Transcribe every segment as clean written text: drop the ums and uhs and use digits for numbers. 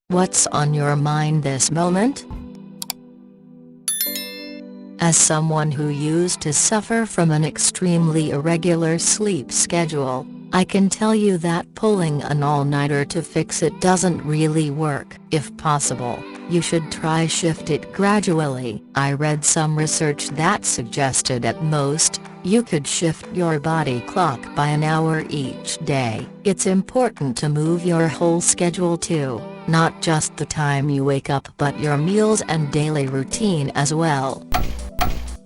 What's on your mind this moment? As someone who used to suffer from an extremely irregular sleep schedule, I can tell you that pulling an all-nighter to fix it doesn't really work. If possible, you should try shift it gradually. I read some research that suggested at most, you could shift your body clock by an hour each day. It's important to move your whole schedule too, not just the time you wake up but your meals and daily routine as well.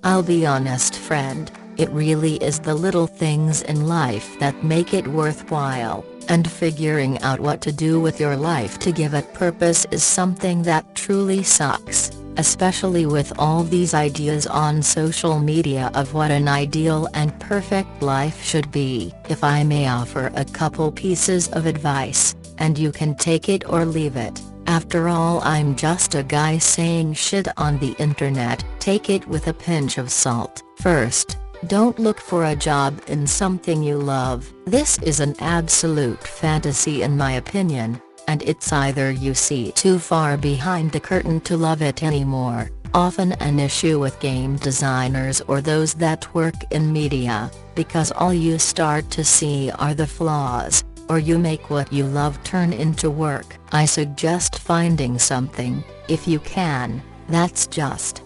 I'll be honest friend, it really is the little things in life that make it worthwhile, and figuring out what to do with your life to give it purpose is something that truly sucks, especially with all these ideas on social media of what an ideal and perfect life should be. If I may offer a couple pieces of advice, and you can take it or leave it. After all, I'm just a guy saying shit on the internet, take it with a pinch of salt. First, don't look for a job in something you love. This is an absolute fantasy in my opinion, and it's either you see too far behind the curtain to love it anymore, often an issue with game designers or those that work in media, because all you start to see are the flaws, or you make what you love turn into work. I suggest finding something, if you can, that's just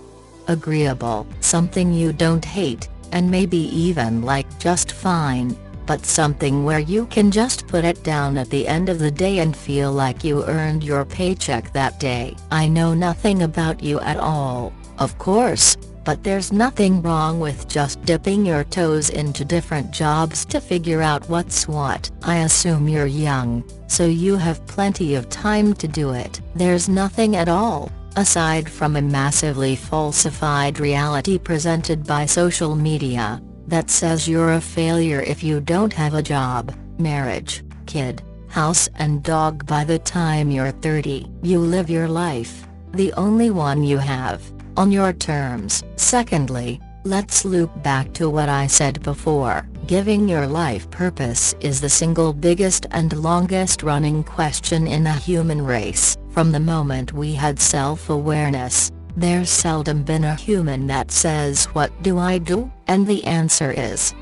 agreeable, something you don't hate, and maybe even like just fine, but something where you can just put it down at the end of the day and feel like you earned your paycheck that day. I know nothing about you at all, of course, but there's nothing wrong with just dipping your toes into different jobs to figure out what's what. I assume you're young, so you have plenty of time to do it. There's nothing at all, aside from a massively falsified reality presented by social media, that says you're a failure if you don't have a job, marriage, kid, house and dog by the time you're 30. You live your life, the only one you have, on your terms. Secondly, let's loop back to what I said before. Giving your life purpose is the single biggest and longest running question in the human race. From the moment we had self-awareness, there's seldom been a human that says what do I do? And the answer is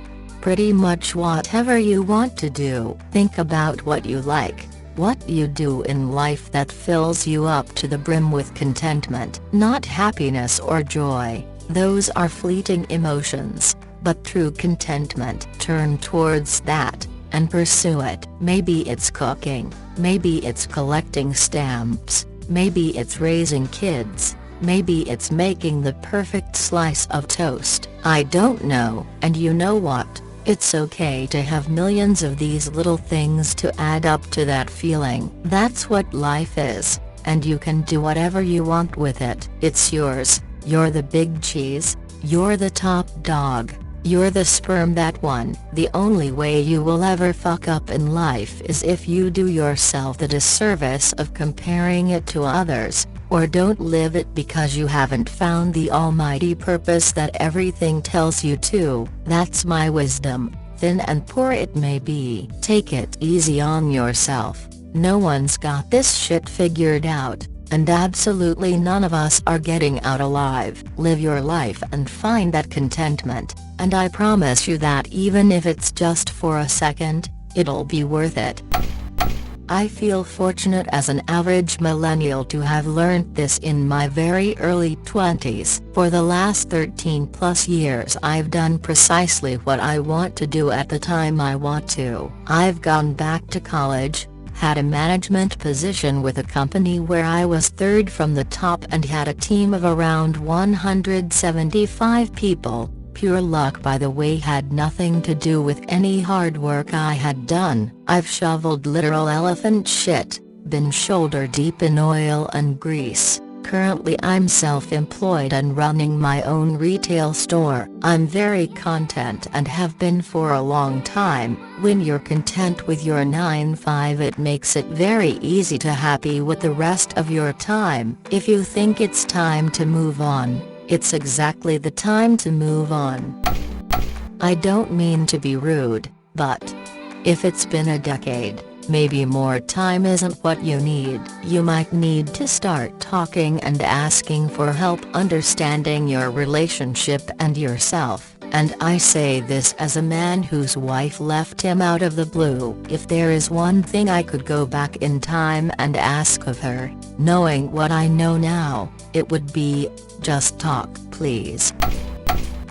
pretty much whatever you want to do. Think about what you like, what you do in life that fills you up to the brim with contentment. Not happiness or joy, those are fleeting emotions, but true contentment. Turn towards that, and pursue it. Maybe it's cooking, maybe it's collecting stamps, maybe it's raising kids, maybe it's making the perfect slice of toast. I don't know. And you know what? It's okay to have millions of these little things to add up to that feeling. That's what life is, and you can do whatever you want with it. It's yours, you're the big cheese, you're the top dog, you're the sperm that won. The only way you will ever fuck up in life is if you do yourself the disservice of comparing it to others, or don't live it because you haven't found the almighty purpose that everything tells you to. That's my wisdom, thin and poor it may be. Take it easy on yourself, no one's got this shit figured out, and absolutely none of us are getting out alive. Live your life and find that contentment, and I promise you that even if it's just for a second, it'll be worth it. I feel fortunate as an average millennial to have learned this in my very early 20s. For the last 13+ years I've done precisely what I want to do at the time I want to. I've gone back to college, had a management position with a company where I was third from the top and had a team of around 175 people. Pure luck, by the way, had nothing to do with any hard work I had done. I've shoveled literal elephant shit, been shoulder deep in oil and grease. Currently I'm self-employed and running my own retail store. I'm very content and have been for a long time. When you're content with your 9-5, it makes it very easy to happy with the rest of your time. If you think it's time to move on, it's exactly the time to move on. I don't mean to be rude, but if it's been a decade, Maybe more time isn't what you need. You might need to start talking and asking for help understanding your relationship and yourself. And I say this as a man whose wife left him out of the blue. If there is one thing I could go back in time and ask of her, knowing what I know now, it would be, just talk, please.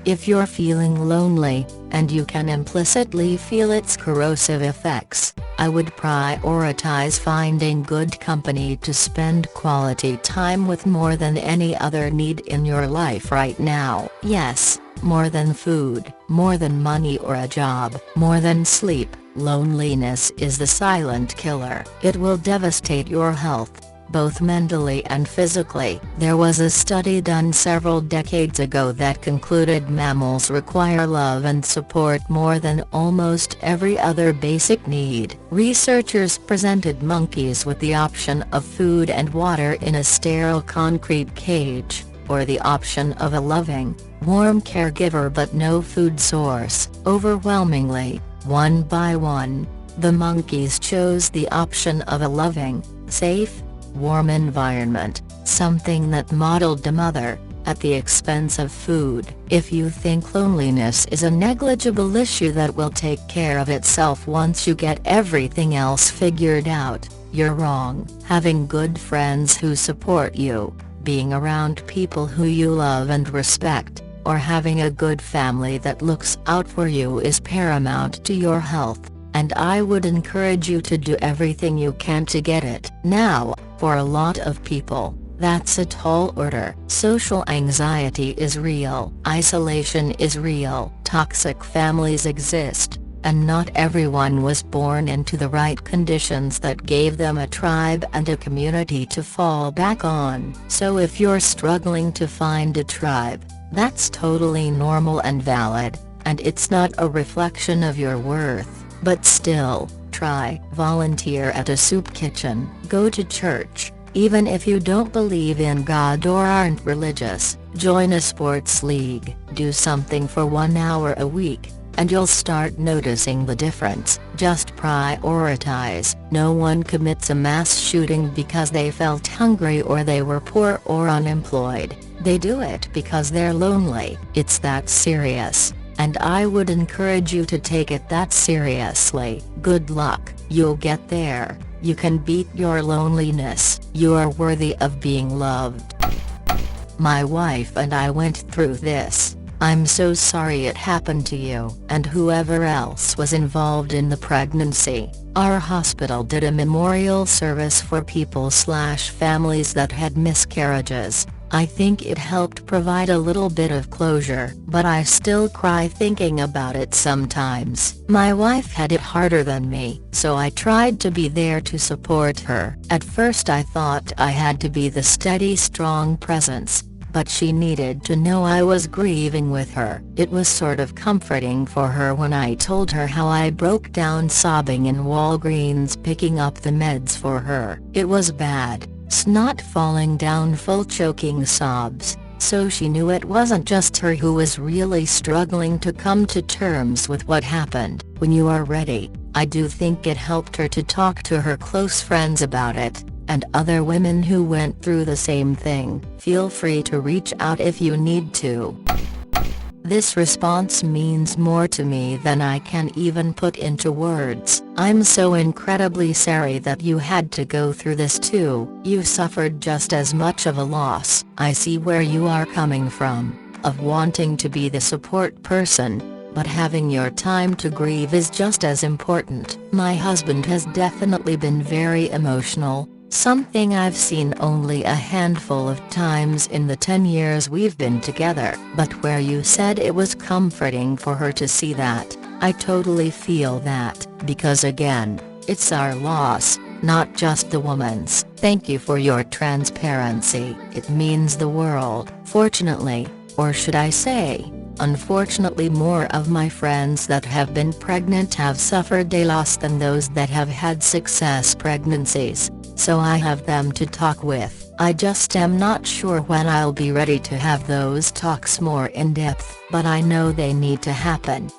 If you're feeling lonely, and you can implicitly feel its corrosive effects, I would prioritize finding good company to spend quality time with more than any other need in your life right now. Yes, more than food, more than money or a job, more than sleep. Loneliness is the silent killer. It will devastate your health, both mentally and physically. There was a study done several decades ago that concluded mammals require love and support more than almost every other basic need. Researchers presented monkeys with the option of food and water in a sterile concrete cage, or the option of a loving, warm caregiver but no food source. Overwhelmingly, one by one, the monkeys chose the option of a loving, safe, warm environment, something that modeled the mother, at the expense of food. If you think loneliness is a negligible issue that will take care of itself once you get everything else figured out, you're wrong. Having good friends who support you, being around people who you love and respect, or having a good family that looks out for you is paramount to your health, and I would encourage you to do everything you can to get it. Now, for a lot of people, that's a tall order. Social anxiety is real. Isolation is real. Toxic families exist, and not everyone was born into the right conditions that gave them a tribe and a community to fall back on. So if you're struggling to find a tribe, that's totally normal and valid, and it's not a reflection of your worth. But still, try. Volunteer at a soup kitchen. Go to church, even if you don't believe in God or aren't religious. Join a sports league. Do something for 1 hour a week, and you'll start noticing the difference. Just prioritize. No one commits a mass shooting because they felt hungry or they were poor or unemployed. They do it because they're lonely. It's that serious, and I would encourage you to take it that seriously. Good luck. You'll get there. You can beat your loneliness. You are worthy of being loved. My wife and I went through this. I'm so sorry it happened to you and whoever else was involved in the pregnancy. Our hospital did a memorial service for people/families that had miscarriages. I think it helped provide a little bit of closure, but I still cry thinking about it sometimes. My wife had it harder than me, so I tried to be there to support her. At first I thought I had to be the steady, strong presence, but she needed to know I was grieving with her. It was sort of comforting for her when I told her how I broke down sobbing in Walgreens picking up the meds for her. It was bad. Snot falling down, full choking sobs, so she knew it wasn't just her who was really struggling to come to terms with what happened. When you are ready, I do think it helped her to talk to her close friends about it, and other women who went through the same thing. Feel free to reach out if you need to. This response means more to me than I can even put into words. I'm so incredibly sorry that you had to go through this too. You suffered just as much of a loss. I see where you are coming from, of wanting to be the support person, but having your time to grieve is just as important. My husband has definitely been very emotional, something I've seen only a handful of times in the 10 years we've been together. But where you said it was comforting for her to see that, I totally feel that, because again, it's our loss, not just the woman's. Thank you for your transparency. It means the world. Fortunately, or should I say, unfortunately, more of my friends that have been pregnant have suffered a loss than those that have had success pregnancies, so I have them to talk with. I just am not sure when I'll be ready to have those talks more in depth, but I know they need to happen.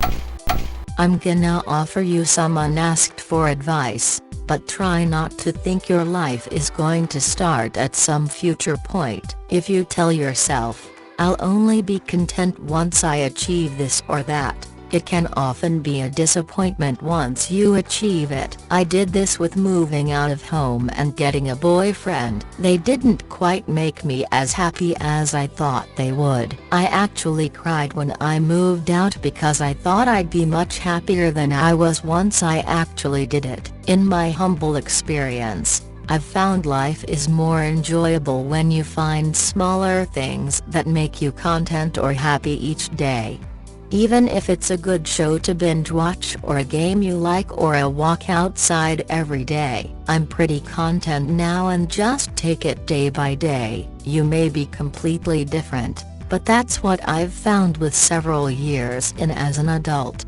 I'm gonna offer you some unasked for advice, but try not to think your life is going to start at some future point. If you tell yourself, "I'll only be content once I achieve this or that," it can often be a disappointment once you achieve it. I did this with moving out of home and getting a boyfriend. They didn't quite make me as happy as I thought they would. I actually cried when I moved out because I thought I'd be much happier than I was once I actually did it. In my humble experience, I've found life is more enjoyable when you find smaller things that make you content or happy each day. Even if it's a good show to binge watch or a game you like or a walk outside every day. I'm pretty content now and just take it day by day. You may be completely different, but that's what I've found with several years in as an adult.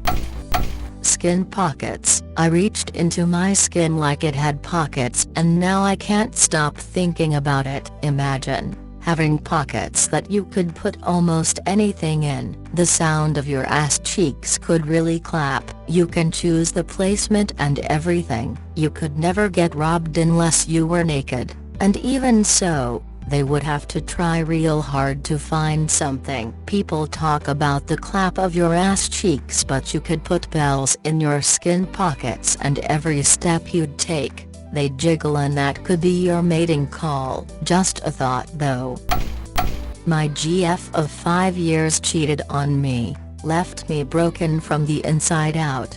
Skin pockets. I reached into my skin like it had pockets and now I can't stop thinking about it. Imagine having pockets that you could put almost anything in. The sound of your ass cheeks could really clap. You can choose the placement and everything. You could never get robbed unless you were naked, and even so, they would have to try real hard to find something. People talk about the clap of your ass cheeks, but you could put bells in your skin pockets and every step you'd take, they jiggle, and that could be your mating call. Just a thought though. My GF of 5 years cheated on me, left me broken from the inside out.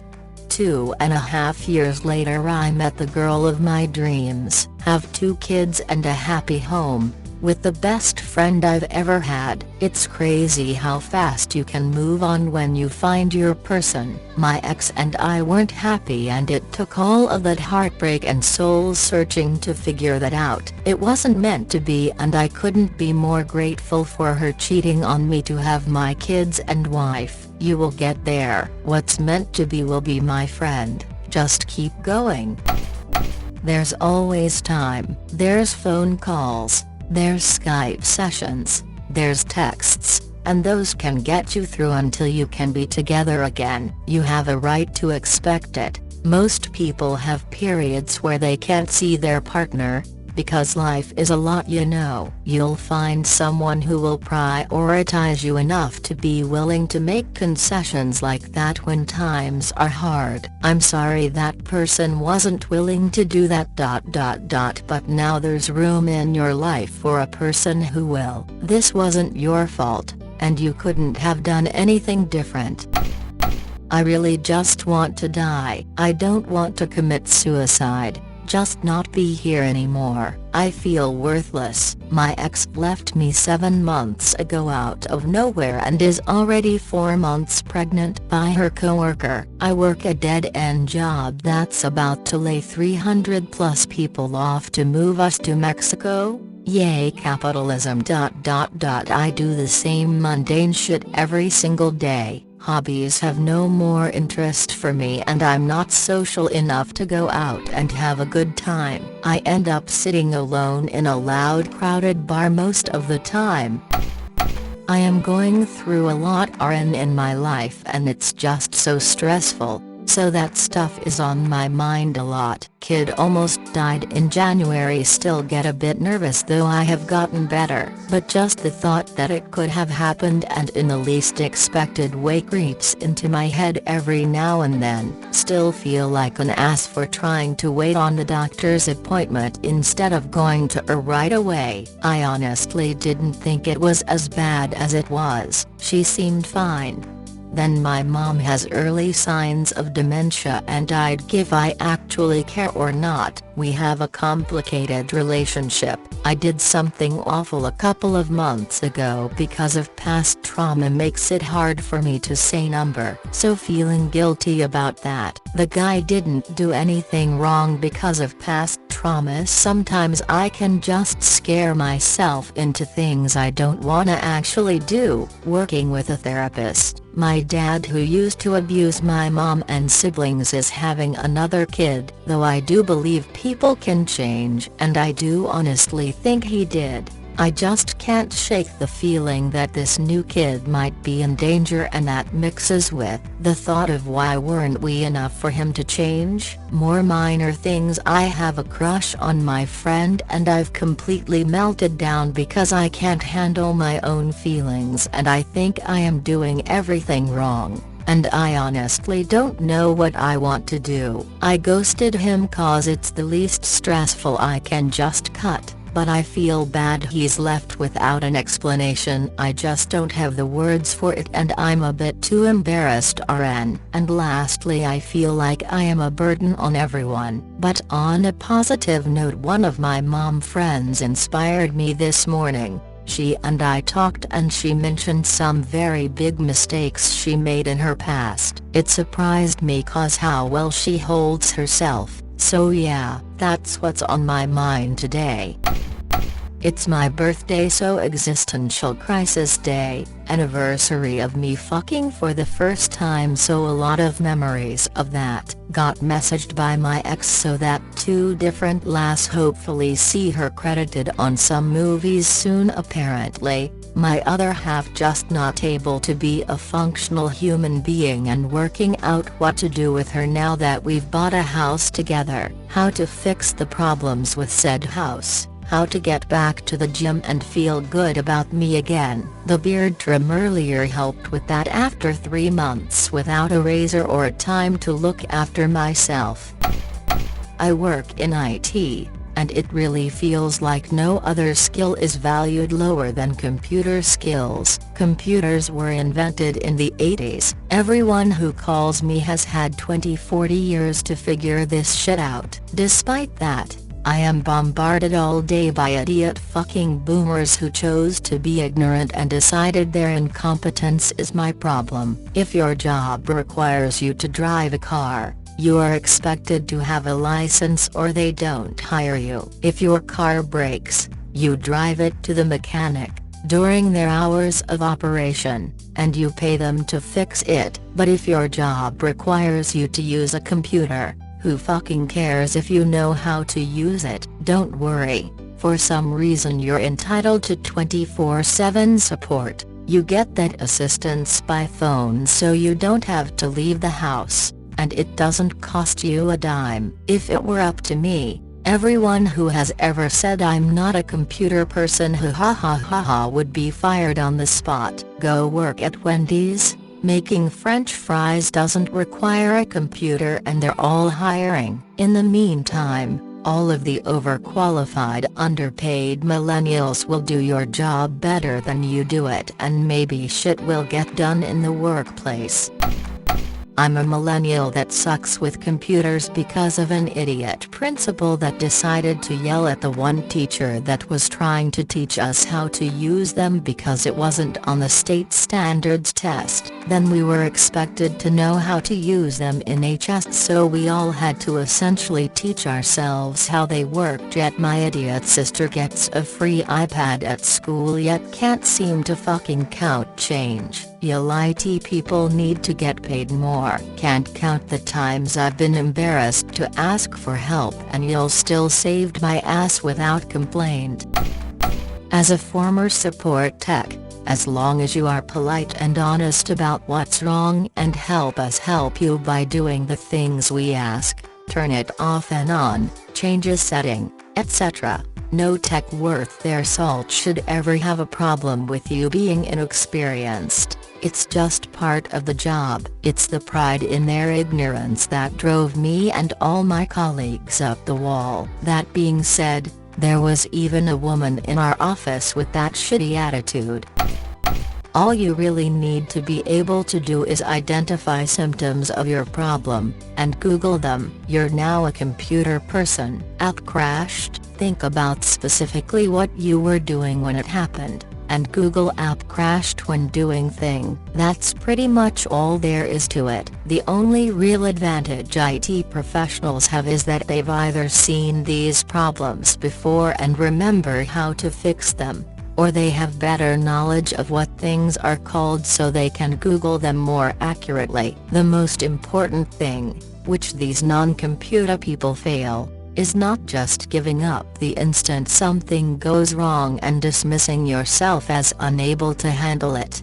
2.5 years later I met the girl of my dreams, have 2 kids and a happy home, with the best friend I've ever had. It's crazy how fast you can move on when you find your person. My ex and I weren't happy and it took all of that heartbreak and soul searching to figure that out. It wasn't meant to be and I couldn't be more grateful for her cheating on me to have my kids and wife. You will get there. What's meant to be will be, my friend. Just keep going. There's always time. There's phone calls. There's Skype sessions, there's texts, and those can get you through until you can be together again. You have a right to expect it. Most people have periods where they can't see their partner, because life is a lot, you know. You'll find someone who will prioritize you enough to be willing to make concessions like that when times are hard. I'm sorry that person wasn't willing to do that ... but now there's room in your life for a person who will. This wasn't your fault, and you couldn't have done anything different. I really just want to die. I don't want to commit suicide. Just not be here anymore. I feel worthless. My ex left me 7 months ago out of nowhere and is already 4 months pregnant by her coworker. I work a dead-end job that's about to lay 300 plus people off to move us to Mexico. Yay capitalism. I do the same mundane shit every single day. Hobbies have no more interest for me and I'm not social enough to go out and have a good time. I end up sitting alone in a loud crowded bar most of the time. I am going through a lot in my life and it's just so stressful, so that stuff is on my mind a lot. Kid almost died in January. Still get a bit nervous though I have gotten better. But just the thought that it could have happened and in the least expected way creeps into my head every now and then. Still feel like an ass for trying to wait on the doctor's appointment instead of going to her right away. I honestly didn't think it was as bad as it was. She seemed fine. Then my mom has early signs of dementia and I'd give I actually care or not. We have a complicated relationship. I did something awful a couple of months ago because of past trauma makes it hard for me to say number. So feeling guilty about that. The guy didn't do anything wrong because of past trauma. Sometimes I can just scare myself into things I don't wanna actually do. Working with a therapist. My dad, who used to abuse my mom and siblings, is having another kid. Though I do believe people can change and I do honestly think he did. I just can't shake the feeling that this new kid might be in danger, and that mixes with the thought of why weren't we enough for him to change? More minor things: I have a crush on my friend and I've completely melted down because I can't handle my own feelings, and I think I am doing everything wrong. And I honestly don't know what I want to do. I ghosted him cause it's the least stressful I can just cut, but I feel bad he's left without an explanation. I just don't have the words for it and I'm a bit too embarrassed. RN. And lastly, I feel like I am a burden on everyone. But on a positive note, one of my mom friends inspired me this morning. She and I talked and she mentioned some very big mistakes she made in her past. It surprised me cause how well she holds herself, so yeah, that's what's on my mind today. It's my birthday, so existential crisis day, anniversary of me fucking for the first time, so a lot of memories of that. Got messaged by my ex so that 2 different lass hopefully see her credited on some movies soon. Apparently, my other half just not able to be a functional human being, and working out what to do with her now that we've bought a house together. How to fix the problems with said house. How to get back to the gym and feel good about me again. The beard trim earlier helped with that after 3 months without a razor or time to look after myself. I work in IT, and it really feels like no other skill is valued lower than computer skills. Computers were invented in the 80s. Everyone who calls me has had 20-40 years to figure this shit out. Despite that, I am bombarded all day by idiot fucking boomers who chose to be ignorant and decided their incompetence is my problem. If your job requires you to drive a car, you are expected to have a license or they don't hire you. If your car breaks, you drive it to the mechanic during their hours of operation, and you pay them to fix it. But if your job requires you to use a computer, who fucking cares if you know how to use it? Don't worry, for some reason you're entitled to 24/7 support. You get that assistance by phone so you don't have to leave the house, and it doesn't cost you a dime. If it were up to me, everyone who has ever said I'm not a computer person would be fired on the spot. Go work at Wendy's. Making French fries doesn't require a computer and they're all hiring. In the meantime, all of the overqualified underpaid millennials will do your job better than you do it, and maybe shit will get done in the workplace. I'm a millennial that sucks with computers because of an idiot principal that decided to yell at the one teacher that was trying to teach us how to use them because it wasn't on the state standards test. Then we were expected to know how to use them in HS, so we all had to essentially teach ourselves how they worked. Yet my idiot sister gets a free iPad at school yet can't seem to fucking count change. Y'all IT people need to get paid more. Can't count the times I've been embarrassed to ask for help and y'all still saved my ass without complaint. As a former support tech, as long as you are polite and honest about what's wrong and help us help you by doing the things we ask, turn it off and on, change a setting, etc., no tech worth their salt should ever have a problem with you being inexperienced. It's just part of the job. It's the pride in their ignorance that drove me and all my colleagues up the wall. That being said, there was even a woman in our office with that shitty attitude. All you really need to be able to do is identify symptoms of your problem, and Google them. You're now a computer person. App crashed? Think about specifically what you were doing when it happened, and Google app crashed when doing thing. That's pretty much all there is to it. The only real advantage IT professionals have is that they've either seen these problems before and remember how to fix them, or they have better knowledge of what things are called so they can Google them more accurately. The most important thing, which these non-computer people fail is not just giving up the instant something goes wrong and dismissing yourself as unable to handle it.